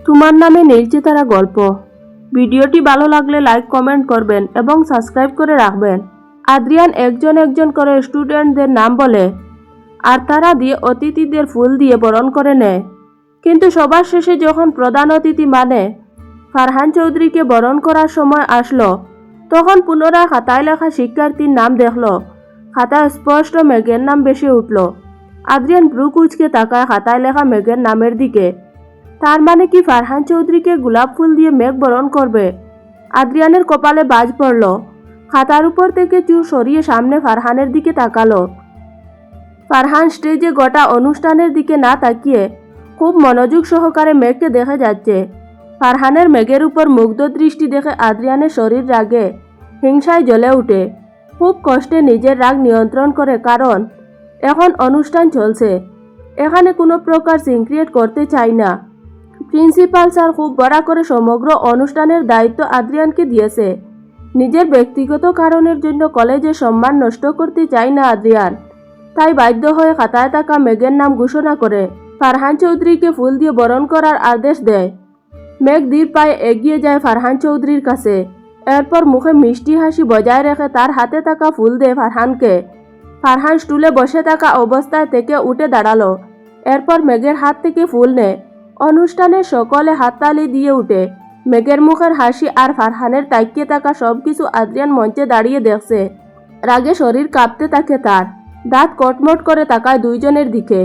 তোমার নামে নীলচে তারা গল্প। ভিডিওটি ভালো লাগলে লাইক কমেন্ট করবেন এবং সাবস্ক্রাইব করে রাখবেন। আদ্রিয়ান একজন করে স্টুডেন্টদের নাম বলে আর তারা দিয়ে অতিথিদের ফুল দিয়ে বরণ করে নেয়। কিন্তু সবার শেষে যখন প্রধান অতিথি মানে ফারহান চৌধুরীকে বরণ করার সময় আসলো, তখন পুনরায় খাতায় লেখা শিক্ষার্থীর নাম দেখলো। খাতায় স্পষ্ট মেঘের নাম বেশি উঠল। আদ্রিয়ান ব্রু কুচকে তাকায় খাতায় লেখা মেঘের নামের দিকে। তার মানে কি ফারহান চৌধুরীকে গোলাপ ফুল দিয়ে মেঘ বরণ করবে? আদ্রিয়ানের কপালে বাজ পড়ল। খাতার উপর থেকে চুল সরিয়ে সামনে ফারহানের দিকে তাকালো। ফারহান স্টেজে গোটা অনুষ্ঠানের দিকে না তাকিয়ে খুব মনোযোগ সহকারে মেঘকে দেখে যাচ্ছে। ফারহানের মেঘের উপর মুগ্ধ দৃষ্টি দেখে আদ্রিয়ানের শরীর রাগে হিংসায় জ্বলে ওঠে। খুব কষ্টে নিজের রাগ নিয়ন্ত্রণ করে, কারণ এখন অনুষ্ঠান চলছে। এখানে কোনো প্রকার সিন ক্রিয়েট করতে চাই না। প্রিন্সিপাল স্যার খুব বড় করে সমগ্র অনুষ্ঠানের দায়িত্ব আদ্রিয়ানকে দিয়েছে। নিজের ব্যক্তিগত কারণের জন্য কলেজের সম্মান নষ্ট করতে চাই না আদ্রিয়ান। তাই বাধ্য হয়ে খাতায় থাকা মেঘের নাম ঘোষণা করে ফারহান চৌধুরীকে ফুল দিয়ে বরণ করার আদেশ দেয়। মেঘ ধীর পায়ে এগিয়ে যায় ফারহান চৌধুরীর কাছে। এরপর মুখে মিষ্টি হাসি বজায় রেখে তার হাতে থাকা ফুল দেয় ফারহানকে। ফারহান স্টুলে বসে থাকা অবস্থায় থেকে উঠে দাঁড়ালো। এরপর মেঘের হাত থেকে ফুল নেয়। অনুষ্ঠানের সকলে হাততালি দিয়ে উঠে। মেঘের মুখের হাসি আর ফারহানের তাকিয়ে থাকা সবকিছু আদ্রিয়ান মঞ্চে দাঁড়িয়ে দেখছে। রাগে শরীর কাঁপতে থাকে তার। দাঁত কটমট করে তাকায় দুইজনের দিকে।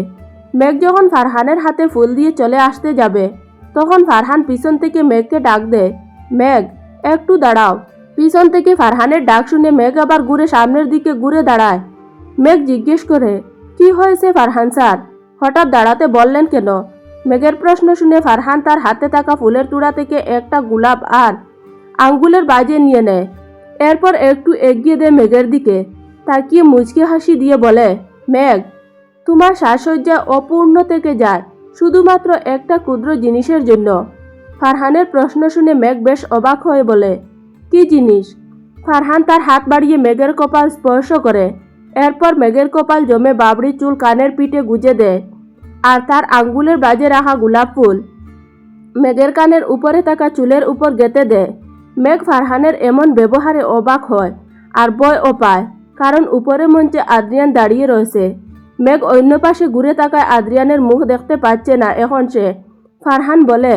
মেঘ যখন ফারহানের হাতে ফুল দিয়ে চলে আসতে যাবে, তখন ফারহান পিছন থেকে মেঘকে ডাক দেয়, মেঘ একটু দাঁড়াও। পিছন থেকে ফারহানের ডাক শুনে মেঘ আবার ঘুরে সামনের দিকে ঘুরে দাঁড়ায়। মেঘ জিজ্ঞেস করে, কি হয়েছে ফারহান স্যার, হঠাৎ দাঁড়াতে বললেন কেন? মেঘের প্রশ্ন শুনে ফারহান তার হাতে থাকা ফুলের তুড়া থেকে একটা গোলাপ আর আঙ্গুলের বাজে নিয়ে নেয়। এরপর একটু এগিয়ে দেয় মেঘের দিকে। তাকিয়ে মুচকি হাসি দিয়ে বলে, মেঘ তোমার সাজসজ্জা অপূর্ণ থেকে যায় শুধুমাত্র একটা ক্ষুদ্র জিনিসের জন্য। ফারহানের প্রশ্ন শুনে মেঘ বেশ অবাক হয়ে বলে, কি জিনিস? ফারহান তার হাত বাড়িয়ে মেঘের কপাল স্পর্শ করে। এরপর মেঘের কপাল জমে বাবরি চুল কানের পিঠে গুজে দেয় আর তার আঙ্গুলের বাজে রাখা গোলাপ ফুল মেঘের কানের উপরে থাকা চুলের উপর গেঁথে দেয়। মেঘ ফারহানের এমন ব্যবহারে অবাক হয় আর ভয়ও পায়, কারণ উপরে মঞ্চে আদ্রিয়ান দাঁড়িয়ে রয়েছে। মেঘ অন্য পাশে ঘুরে তাকায়, আদ্রিয়ানের মুখ দেখতে পাচ্ছে না এখন সে। ফারহান বলে,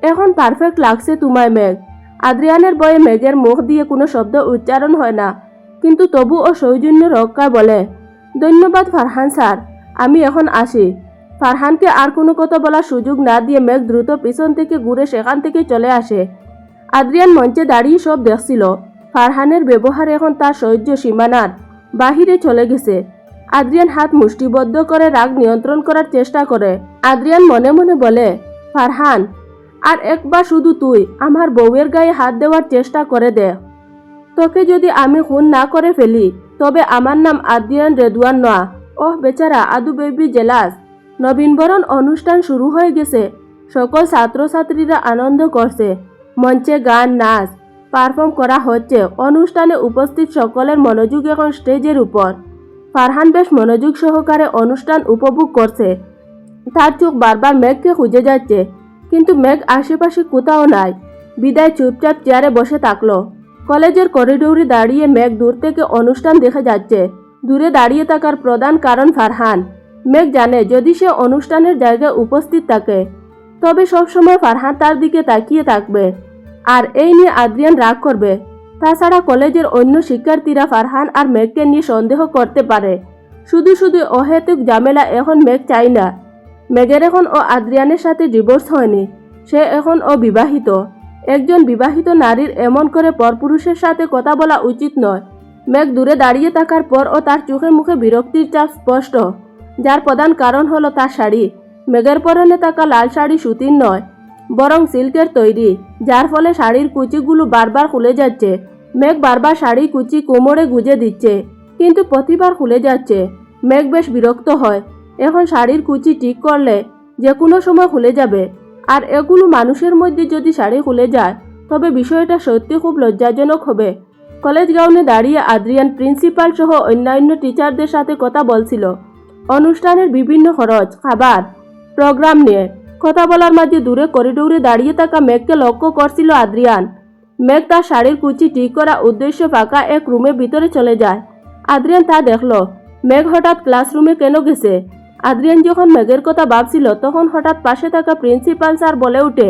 এখন পারফেক্ট লাগছে তোমায় মেঘ। আদ্রিয়ানের ভয়ে মেঘের মুখ দিয়ে কোনো শব্দ উচ্চারণ হয় না, কিন্তু তবু ও সৌজন্য রক্ষায় বলে, ধন্যবাদ ফারহান স্যার, আমি এখন আসি। ফারহানকে আর কোনো কথা বলার সুযোগ না দিয়ে মেঘ দ্রুত পিছন থেকে ঘুরে সেখান থেকে চলে আসে। আদ্রিয়ান মঞ্চে দাঁড়িয়ে সব দেখছিল। ফারহানের ব্যবহার এখন তার সহ্য সীমানার বাহিরে চলে গেছে। আদ্রিয়ান হাত মুষ্টিবদ্ধ করে রাগ নিয়ন্ত্রণ করার চেষ্টা করে। আদ্রিয়ান মনে মনে বলে, ফারহান আর একবার শুধু তুই আমার বউয়ের গায়ে হাত দেওয়ার চেষ্টা করে দে। তোকে যদি আমি খুন না করে ফেলি, তবে আমার নাম আদ্রিয়ান রেদওয়ান নয়। ওহ বেচারা, আদু বেবি জেলাস। নবীনবরণ অনুষ্ঠান শুরু হয়ে গেছে। সকল ছাত্রছাত্রীরা আনন্দ করছে। মঞ্চে গান নাচ পারফর্ম করা হচ্ছে। অনুষ্ঠানে উপস্থিত সকলের মনোযোগ এখন স্টেজের উপর। ফারহান বেশ মনোযোগ সহকারে অনুষ্ঠান উপভোগ করছে। তার চোখ বারবার মেঘকে খুঁজে যাচ্ছে, কিন্তু মেঘ আশেপাশে কোথাও নাই। বিদায় চুপচাপ চেয়ারে বসে থাকলো। কলেজের করিডোরে দাঁড়িয়ে মেঘ দূর থেকে অনুষ্ঠান দেখে যাচ্ছে। দূরে দাঁড়িয়ে থাকার প্রধান কারণ ফারহান। মেঘ জানে যদি সে অনুষ্ঠানের জায়গায় উপস্থিত থাকে, তবে সবসময় ফারহান তার দিকে তাকিয়ে থাকবে আর এই নিয়ে আদ্রিয়ান রাগ করবে। তাছাড়া কলেজের অন্য শিক্ষার্থীরা ফারহান আর মেঘকে নিয়ে সন্দেহ করতে পারে। শুধু শুধু অহেতুক ঝামেলা এখন মেঘ চাই না। মেঘের এখন ও আদ্রিয়ানের সাথে ডিভোর্স হয়নি, সে এখন অবিবাহিত। একজন বিবাহিত নারীর এমন করে পরপুরুষের সাথে কথা বলা উচিত নয়। মেঘ দূরে দাঁড়িয়ে থাকার পর ও তার চোখে মুখে বিরক্তির চাপ স্পষ্ট, যার প্রধান কারণ হলো তার শাড়ি। মেঘের পরনে থাকা লাল শাড়ি সুতির নয়, বরং সিল্কের তৈরি, যার ফলে শাড়ির কুচিগুলো বারবার খুলে যাচ্ছে। মেঘ বারবার শাড়ি কুচি কোমরে গুজে দিচ্ছে, কিন্তু প্রতিবার খুলে যাচ্ছে। মেঘ বেশ বিরক্ত হয়। এখন শাড়ির কুচি ঠিক করলে যে কোনো সময় খুলে যাবে, আর এগুলো মানুষের মধ্যে যদি শাড়ি খুলে যায়, তবে বিষয়টা সত্যি খুব লজ্জাজনক হবে। কলেজ গ্রাউন্ডে দাঁড়িয়ে আদ্রিয়ান প্রিন্সিপাল সহ অন্যান্য টিচারদের সাথে কথা বলছিল অনুষ্ঠানের বিভিন্ন খরচ, খাবার, প্রোগ্রাম নিয়ে। কথা বলার মাঝে দূরে করিডোরে দাঁড়িয়ে থাকা মেঘকে লক্ষ্য করছিল আদ্রিয়ান। মেঘ তার শাড়ির কুচি ঠিক করা উদ্দেশ্যে ফাঁকা এক রুমের ভিতরে চলে যায়। আদ্রিয়ান তা দেখল। মেঘ হঠাৎ ক্লাসরুমে কেন গেছে? আদ্রিয়ান যখন মেঘের কথা ভাবছিল তখন হঠাৎ পাশে থাকা প্রিন্সিপাল স্যার বলে ওঠে,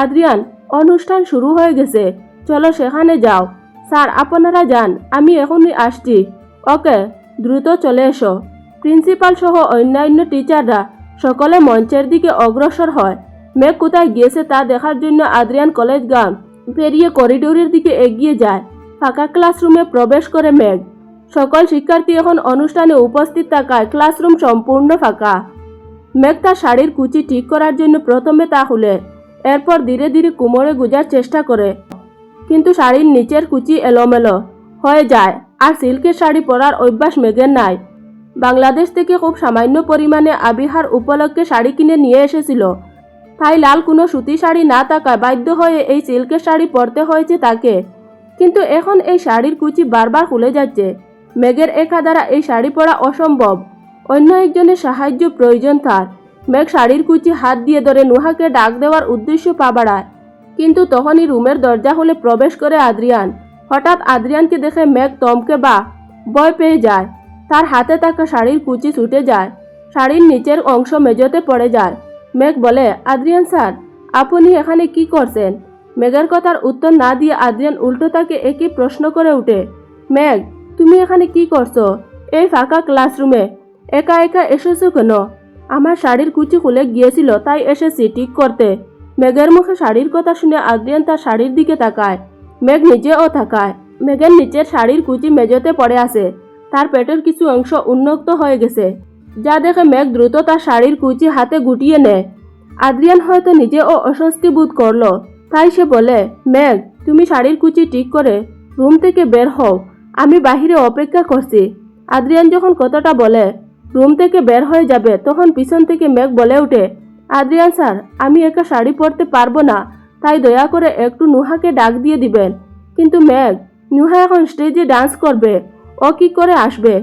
আদ্রিয়ান, অনুষ্ঠান শুরু হয়ে গেছে, চলো সেখানে যাও। স্যার, আপনারা যান, আমি এখনই আসছি। ওকে, দ্রুত চলে এসো। প্রিন্সিপাল সহ অন্যান্য টিচাররা সকলে মঞ্চের দিকে অগ্রসর হয়। মেঘ কোথায় গিয়েছে তা দেখার জন্য আদ্রিয়ান কলেজ গ্রাউন্ড পেরিয়ে করিডোরের দিকে এগিয়ে যায়। ফাঁকা ক্লাসরুমে প্রবেশ করে মেঘ। সকল শিক্ষার্থী এখন অনুষ্ঠানে উপস্থিত থাকায় ক্লাসরুম সম্পূর্ণ ফাঁকা। মেঘ তার শাড়ির কুচি ঠিক করার জন্য প্রথমে তা খুলে, এরপর ধীরে ধীরে কোমরে গুজার চেষ্টা করে, কিন্তু শাড়ির নিচের কুচি এলোমেলো হয়ে যায়। আর সিল্কের শাড়ি পরার অভ্যাস মেঘের নাই। বাংলাদেশ থেকে খুব সামান্য পরিমাণে আবিহার উপলক্ষে শাড়ি কিনে নিয়ে এসেছিল, তাই লাল কোনো সুতি শাড়ি না থাকায় বাধ্য হয়ে এই সিল্কের শাড়ি পরতে হয়েছে তাকে। কিন্তু এখন এই শাড়ির কুচি বারবার খুলে যাচ্ছে। মেঘের একা দ্বারা এই শাড়ি পরা অসম্ভব, অন্য একজনের সাহায্য প্রয়োজন তার। মেঘ শাড়ির কুচি হাত দিয়ে ধরে নুহাকে ডাক দেওয়ার উদ্দেশ্য পা বাড়ায়, কিন্তু তখনই রুমের দরজা খুলে প্রবেশ করে আদ্রিয়ান। হঠাৎ আদ্রিয়ানকে দেখে মেঘ থমকে বা ভয় পেয়ে যায়। তার হাতে থাকা শাড়ির কুচি ছুটে যায়, শাড়ির নিচের অংশ মেঝেতে পড়ে যায়। মেঘ বলে, আদ্রিয়ান স্যার, আপনি এখানে কি করছেন? মেঘের কথার উত্তর না দিয়ে আদ্রিয়ান উল্টো তাকে একই প্রশ্ন করে ওঠে, মেঘ, তুমি এখানে কি করছো? এই ফাঁকা ক্লাসরুমে একা একা এসেছো কেন? আমার শাড়ির কুচি খুলে গিয়েছিল, তাই এসেছি ঠিক করতে। মেঘের মুখে শাড়ির কথা শুনে আদ্রিয়ান তার শাড়ির দিকে তাকায়। মেঘ নিজেও তাকায়। মেঘের নিচের শাড়ির কুচি মেঝেতে পড়ে আছে, তার পেটের কিছু অংশ উন্মুক্ত হয়ে গেছে, যা দেখে মেঘ দ্রুত তার শাড়ির কুচি হাতে গুটিয়ে নেয়। আদ্রিয়ান হয়তো নিজেও অস্বস্তি বোধ করলো, তাই সে বলে, মেঘ, তুমি শাড়ির কুচি ঠিক করে রুম থেকে বের হও, আমি বাহিরে অপেক্ষা করছি। আদ্রিয়ান যখন কথাটা বলে রুম থেকে বের হয়ে যাবে, তখন পিছন থেকে মেঘ বলে ওঠে, আদ্রিয়ান স্যার, আমি একা শাড়ি পরতে পারবো না, তাই দয়া করে একটু নুহাকে ডাক দিয়ে দিবেন। কিন্তু মেঘ, নুহা এখন স্টেজে ডান্স করবে, ও কি করে আসবে?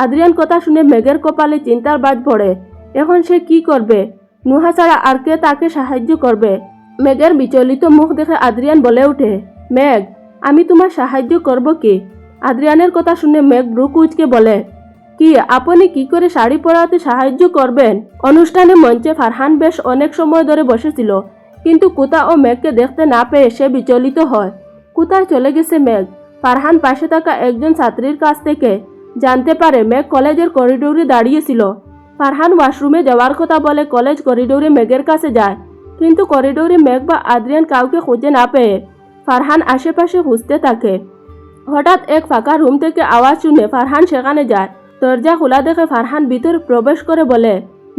আদ্রিয়ান কথা শুনে মেঘের কপালে চিন্তার বাজ পড়ে। এখন সে কি করবে? নুহা ছাড়া আর কে তাকে সাহায্য করবে? মেঘের বিচলিত মুখ দেখে আদ্রিয়ান বলে ওঠে, মেঘ, আমি তোমার সাহায্য করব কি? আদ্রিয়ানের কথা শুনে মেঘ ব্রু কুঁচকে বলে, কি, আপনি কি করে শাড়ি পরাতে সাহায্য করবেন? অনুষ্ঠানে মঞ্চে ফারহান বেশ অনেক সময় ধরে বসেছিল, কিন্তু কুতা ও মেঘকে দেখতে না পেয়ে সে বিচলিত হয়। কোথায় চলে গেছে মেঘ? ফারহান পাশে থাকা একজন ছাত্রীর কাছ থেকে জানতে পারে মেঘ কলেজের করিডোরে দাঁড়িয়েছিল। ফারহান ওয়াশরুমে যাওয়ার কথা বলে কলেজ করিডোরে মেঘের কাছে যায়, কিন্তু করিডোরে মেঘ বা আদ্রিয়ান কাউকে খুঁজে না পেয়ে ফারহান আশেপাশে খুঁজতে থাকে। হঠাৎ এক ফাঁকা রুম থেকে আওয়াজ শুনে ফারহান সেখানে যায়। দরজা খোলা দেখে ফারহান ভিতরে প্রবেশ করে বলে,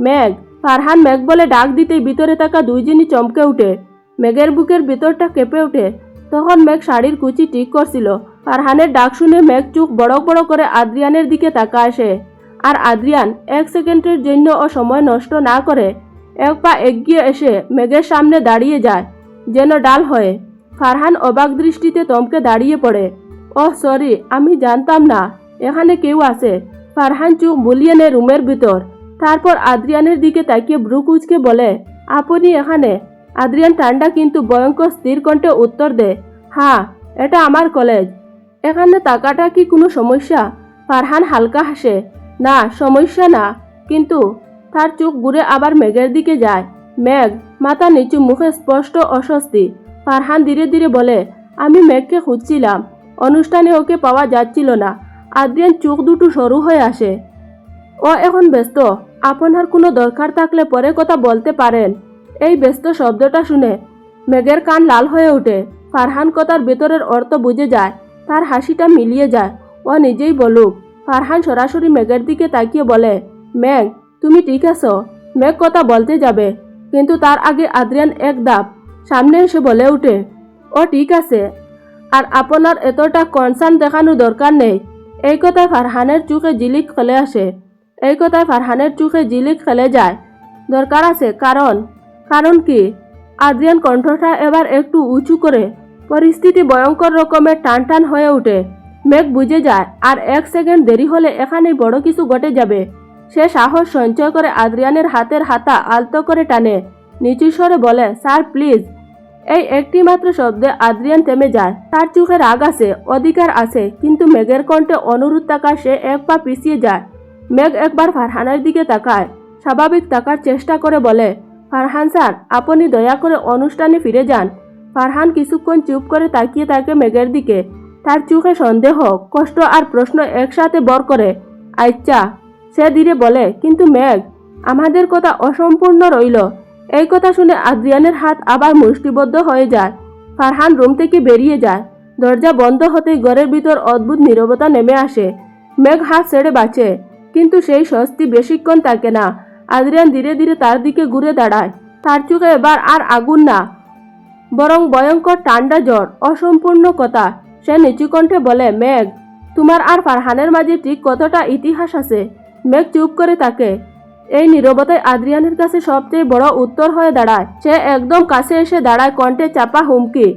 মেঘ। ফারহান মেঘ বলে ডাক দিতেই ভিতরে থাকা দুইজনই চমকে ওঠে। মেঘের বুকের ভিতরটা কেঁপে ওঠে। তখন মেঘ শাড়ির কুচি ঠিক করছিল। ফারহানের ডাক শুনে মেঘ চোখ বড় বড় করে আদ্রিয়ানের দিকে তাকায় সে। আর আদ্রিয়ান এক সেকেন্ডের জন্য ও সময় নষ্ট না করে এক পা এগিয়ে এসে মেঘের সামনে দাঁড়িয়ে যায়, যেন ডাল হয়ে। ফারহান অবাক দৃষ্টিতে থমকে দাঁড়িয়ে পড়ে। ওহ সরি, আমি জানতাম না এখানে কেউ আছে। ফারহান চোখ বুলিয়ে নেয় রুমের ভিতর, তারপর আদ্রিয়ানের দিকে তাকিয়ে ব্রু কুঁচকে বলে, আপনি এখানে? আদ্রিয়ান ঠান্ডা কিন্তু ভয়ঙ্কর স্থির কণ্ঠে উত্তর দেয়, হ্যাঁ, এটা আমার কলেজ। এখানে থাকাটা কি কোনো সমস্যা? ফারহান হালকা হাসে, না, সমস্যা না, কিন্তু। তার চোখ ঘুরে আবার মেঘের দিকে যায়। মেঘ মাথা নিচু, মুখে স্পষ্ট অস্বস্তি। ফারহান ধীরে ধীরে বলে, আমি মেঘকে খুঁজছিলাম, অনুষ্ঠানে ওকে পাওয়া যাচ্ছিল না। আদ্রিয়ান চোখ দুটো সরু হয়ে আসে। ও এখন ব্যস্ত, আপনার কোনো দরকার থাকলে পরে কথা বলতে পারেন। এই ব্যস্ত শব্দটা শুনে মেঘের কান লাল হয়ে ওঠে। ফারহান কথার ভেতরের অর্থ বুঝে যায়, তার হাসিটা মিলিয়ে যায়। ও নিজেই বলুক। ফারহান সরাসরি মেঘের দিকে তাকিয়ে বলে, মেঘ, তুমি ঠিক আছো? মেঘ কথা বলতে যাবে, কিন্তু তার আগে আদ্রিয়ান এক ধাপ সামনে এসে বলে ওঠে, ও ঠিক আছে, আর আপনার এতটা কনসার্ন দেখানোর দরকার নেই। এই কথায় ফারহানের চোখে ঝিলিক খেলে আসে। এই কথায় ফারহানের চোখে ঝিলিক খেলে যায়। দরকার আছে? কারণ কি? আদ্রিয়ান কণ্ঠটা এবার একটু উঁচু করে। পরিস্থিতি ভয়ঙ্কর রকমের টান টান হয়ে ওঠে। মেঘ বুঝে যায় আর এক সেকেন্ড দেরি হলে এখানেই বড় কিছু ঘটে যাবে। সে সাহস সঞ্চয় করে আদ্রিয়ানের হাতের হাতা আলতো করে টানে নিচু স্বরে বলে, স্যার প্লিজ। এই একটি মাত্র শব্দে আদ্রিয়ান থেমে যায়। তার চোখে রাগ আছে, অধিকার আছে, কিন্তু মেঘের কণ্ঠে অনুরোধ থাকায় সে এক পা পিছিয়ে যায়। মেঘ একবার ফারহানের দিকে তাকায়, স্বাভাবিক থাকার চেষ্টা করে বলে, ফারহান স্যার, আপনি দয়া করে অনুষ্ঠানে ফিরে যান। ফারহান কিছুক্ষণ চুপ করে তাকিয়ে থাকে মেঘের দিকে। তার চোখে সন্দেহ, কষ্ট আর প্রশ্ন একসাথে বর করে। আচ্ছা, সে ধীরে বলে, কিন্তু মেঘ, আমাদের কথা অসম্পূর্ণ রইল। এই কথা শুনে আদ্রিয়ানের হাত আবার মুষ্টিবদ্ধ হয়ে যায়। ফারহান রুম থেকে বেরিয়ে যায়। দরজা বন্ধ হতেই ঘরের ভিতর অদ্ভুত নীরবতা নেমে আসে। মেঘ হাত ছেড়ে বাঁচে, কিন্তু সেই স্বস্তি বেশিক্ষণ থাকে না। আদ্রিয়ান ধীরে ধীরে তার দিকে ঘুরে দাঁড়ায়। তার চোখে এবার আর আগুন না, বরং ভয়ঙ্কর ঠান্ডা জ্বর, অসম্পূর্ণ কথা। সে নিচু কণ্ঠে বলে, মেঘ, তোমার আর ফারহানের মাঝে ঠিক কতটা ইতিহাস আছে? মেঘ চুপ করে থাকে। এই নীরবতায় আদ্রিয়ানের কাছে সবচেয়ে বড় উত্তর হয়ে দাঁড়ায়। সে একদম কাছে এসে দাঁড়ায়, কণ্ঠে চাপা হুমকি।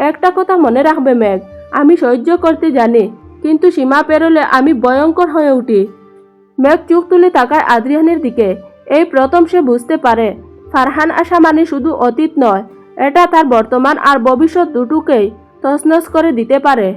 একটা কথা মনে রাখবে মেঘ, আমি সহ্য করতে জানি, কিন্তু সীমা পেরোলে আমি ভয়ঙ্কর হয়ে উঠি। মেঘ চোখ তুলে তাকায় আদ্রিয়ানের দিকে। এই প্রথম সে বুঝতে পারে, ফারহান আসা মানে শুধু অতীত নয়, এটা তার বর্তমান আর ভবিষ্যৎ দুটোকেই তছনছ করে দিতে পারে।